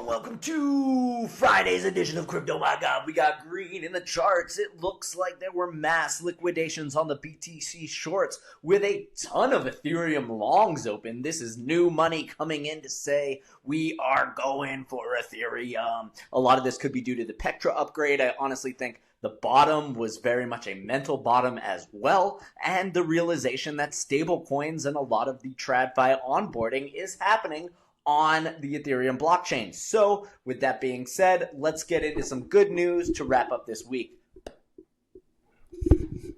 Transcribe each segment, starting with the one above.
welcome to Friday's edition of Crypto My God. We got green in the charts. It looks like there were mass liquidations on the BTC shorts with a ton of Ethereum longs open. This is new money coming in to say we are going for Ethereum. A lot of this could be due to the Petra upgrade. I honestly think the bottom was very much a mental bottom as well, and the realization that stablecoins and a lot of the TradFi onboarding is happening on the Ethereum blockchain. So with that being said, let's get into some good news to wrap up this week.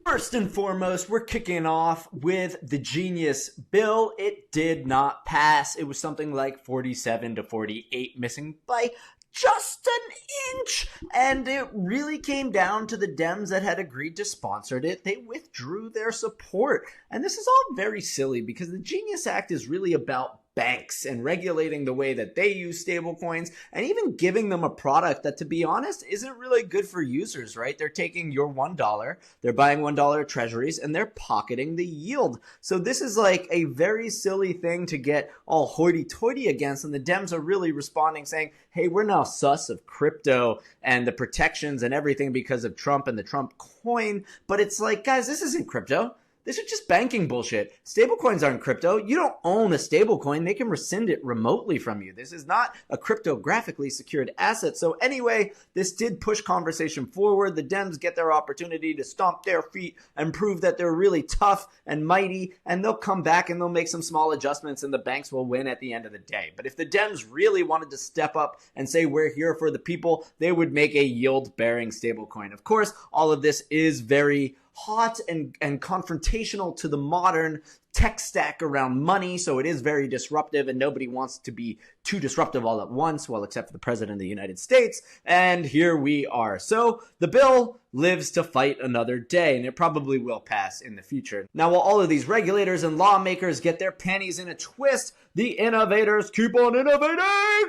First and foremost, we're kicking off with the Genius bill. It did not pass. It was something like 47 to 48, missing by just an inch, and it really came down to the Dems that had agreed to sponsor it. They withdrew their support, and this is all very silly because the Genius Act is really about banks and regulating the way that they use stablecoins and even giving them a product that, to be honest, isn't really good for users, right? They're taking your $1, they're buying $1 treasuries, and they're pocketing the yield. So this is like a very silly thing to get all hoity-toity against, and the Dems are really responding saying, hey, we're now sus of crypto and the protections and everything because of Trump and the Trump coin. But it's like, guys, this isn't crypto. This is just banking bullshit. Stablecoins aren't crypto. You don't own a stablecoin. They can rescind it remotely from you. This is not a cryptographically secured asset. So anyway, this did push conversation forward. The Dems get their opportunity to stomp their feet and prove that they're really tough and mighty, and they'll come back and they'll make some small adjustments and the banks will win at the end of the day. But if the Dems really wanted to step up and say we're here for the people, they would make a yield-bearing stablecoin. Of course, all of this is very hot and confrontational to the modern tech stack around money, so it is very disruptive, and nobody wants to be too disruptive all at once, well, except for the President of the United States, and here we are. So the bill lives to fight another day, and it probably will pass in the future. Now, while all of these regulators and lawmakers get their panties in a twist, the innovators keep on innovating,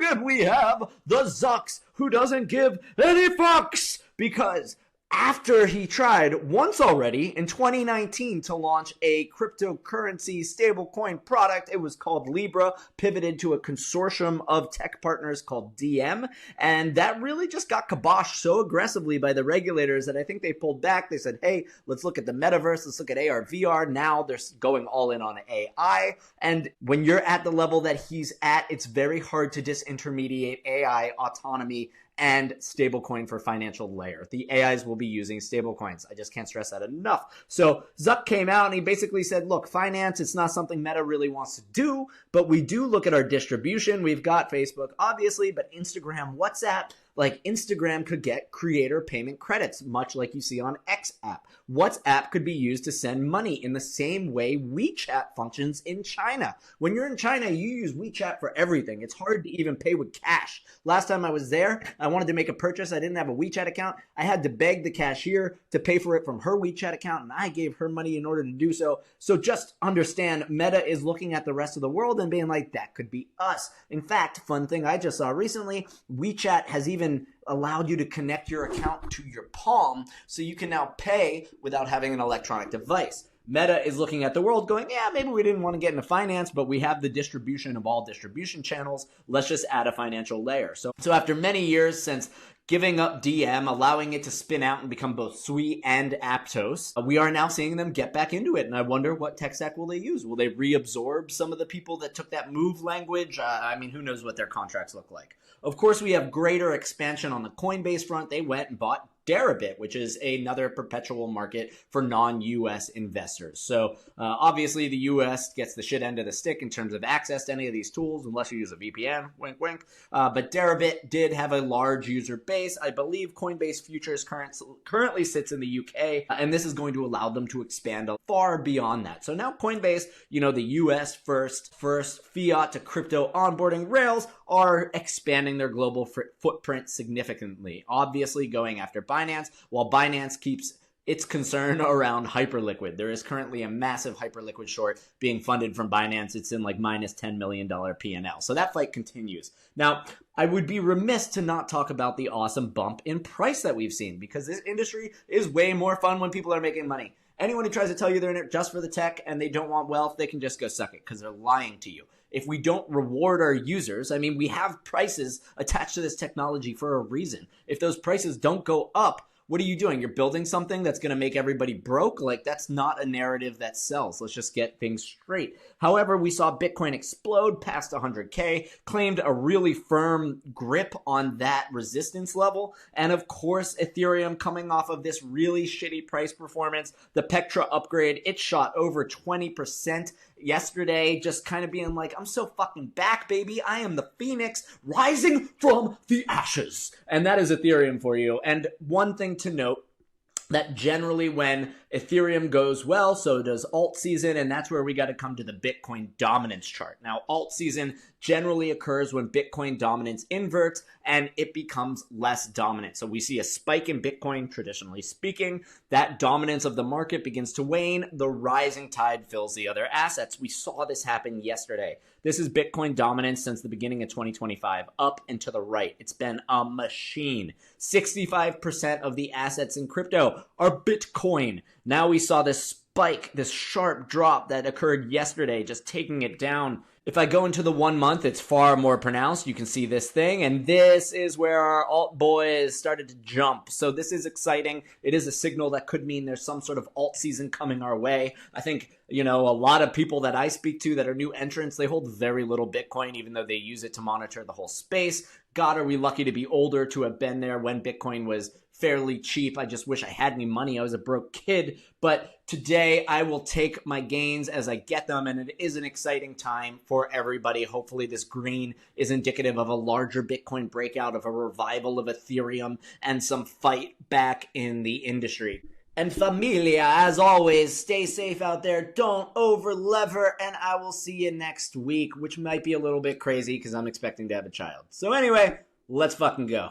and we have the Zucks, who doesn't give any fucks, because after he tried once already in 2019 to launch a cryptocurrency stablecoin product, it was called Libra, pivoted to a consortium of tech partners called DM, and that really just got kiboshed so aggressively by the regulators that I think they pulled back. They said, hey, let's look at the metaverse, let's look at AR, VR. Now they're going all in on AI, and when you're at the level that he's at, it's very hard to disintermediate AI, autonomy, and stablecoin for financial layer. The AIs will be using stablecoins. I just can't stress that enough. So Zuck came out and he basically said, look, finance, it's not something Meta really wants to do, but we do look at our distribution. We've got Facebook, obviously, but Instagram, WhatsApp, like Instagram could get creator payment credits, much like you see on X app. WhatsApp could be used to send money in the same way WeChat functions in China. When you're in China, you use WeChat for everything. It's hard to even pay with cash. Last time I was there, I wanted to make a purchase. I didn't have a WeChat account. I had to beg the cashier to pay for it from her WeChat account, and I gave her money in order to do so. So just understand, Meta is looking at the rest of the world and being like, that could be us. In fact, fun thing I just saw recently, WeChat has even allowed you to connect your account to your palm, so you can now pay without having an electronic device. Meta is looking at the world going, yeah, maybe we didn't want to get into finance, but we have the distribution of all distribution channels. Let's just add a financial layer. So after many years since giving up DM, allowing it to spin out and become both Sui and Aptos, we are now seeing them get back into it. And I wonder, what tech stack will they use? Will they reabsorb some of the people that took that move language? I mean, who knows what their contracts look like. Of course, we have greater expansion on the Coinbase front. They went and bought Deribit, which is another perpetual market for non-US investors. So obviously the US gets the shit end of the stick in terms of access to any of these tools, unless you use a VPN, wink, wink. But Deribit did have a large user base. I believe Coinbase Futures currently sits in the UK, and this is going to allow them to expand far beyond that. So now Coinbase, the US first fiat to crypto onboarding rails, are expanding their global footprint significantly, obviously going after Binance, while Binance keeps its concern around Hyperliquid. There is currently a massive Hyperliquid short being funded from Binance. It's in like minus $10 million P&L. So that fight continues. Now, I would be remiss to not talk about the awesome bump in price that we've seen, because this industry is way more fun when people are making money. Anyone who tries to tell you they're in it just for the tech and they don't want wealth, they can just go suck it, because they're lying to you. if we don't reward our users. I mean, we have prices attached to this technology for a reason. If those prices don't go up, what are you doing? You're building something that's going to make everybody broke? Like, that's not a narrative that sells. Let's just get things straight. However, we saw Bitcoin explode past 100K, claimed a really firm grip on that resistance level. And of course, Ethereum coming off of this really shitty price performance, the Pectra upgrade, it shot over 20% yesterday, just kind of being like, I'm so fucking back, baby. I am the phoenix rising from the ashes. And that is Ethereum for you. And one thing to note, that generally when Ethereum goes well, so does alt season, and that's where we got to come to the Bitcoin dominance chart. Now, alt season generally occurs when Bitcoin dominance inverts and it becomes less dominant. So we see a spike in Bitcoin, traditionally speaking. That dominance of the market begins to wane. The rising tide fills the other assets. We saw this happen yesterday. This is Bitcoin dominance since the beginning of 2025, up and to the right. It's been a machine. 65% of the assets in crypto are Bitcoin. Now we saw this spike, this sharp drop that occurred yesterday, just taking it down. If I go into the 1 month, it's far more pronounced. You can see this thing, and this is where our alt boys started to jump. So this is exciting. It is a signal that could mean there's some sort of alt season coming our way. I think, a lot of people that I speak to that are new entrants, they hold very little Bitcoin, even though they use it to monitor the whole space. God, are we lucky to be older to have been there when Bitcoin was fairly cheap. I just wish I had any money. I was a broke kid. But today I will take my gains as I get them, and it is an exciting time for everybody. Hopefully this green is indicative of a larger Bitcoin breakout, of a revival of Ethereum, and some fight back in the industry. And familia, as always, stay safe out there. Don't over lever, and I will see you next week, which might be a little bit crazy because I'm expecting to have a child. So anyway, let's fucking go.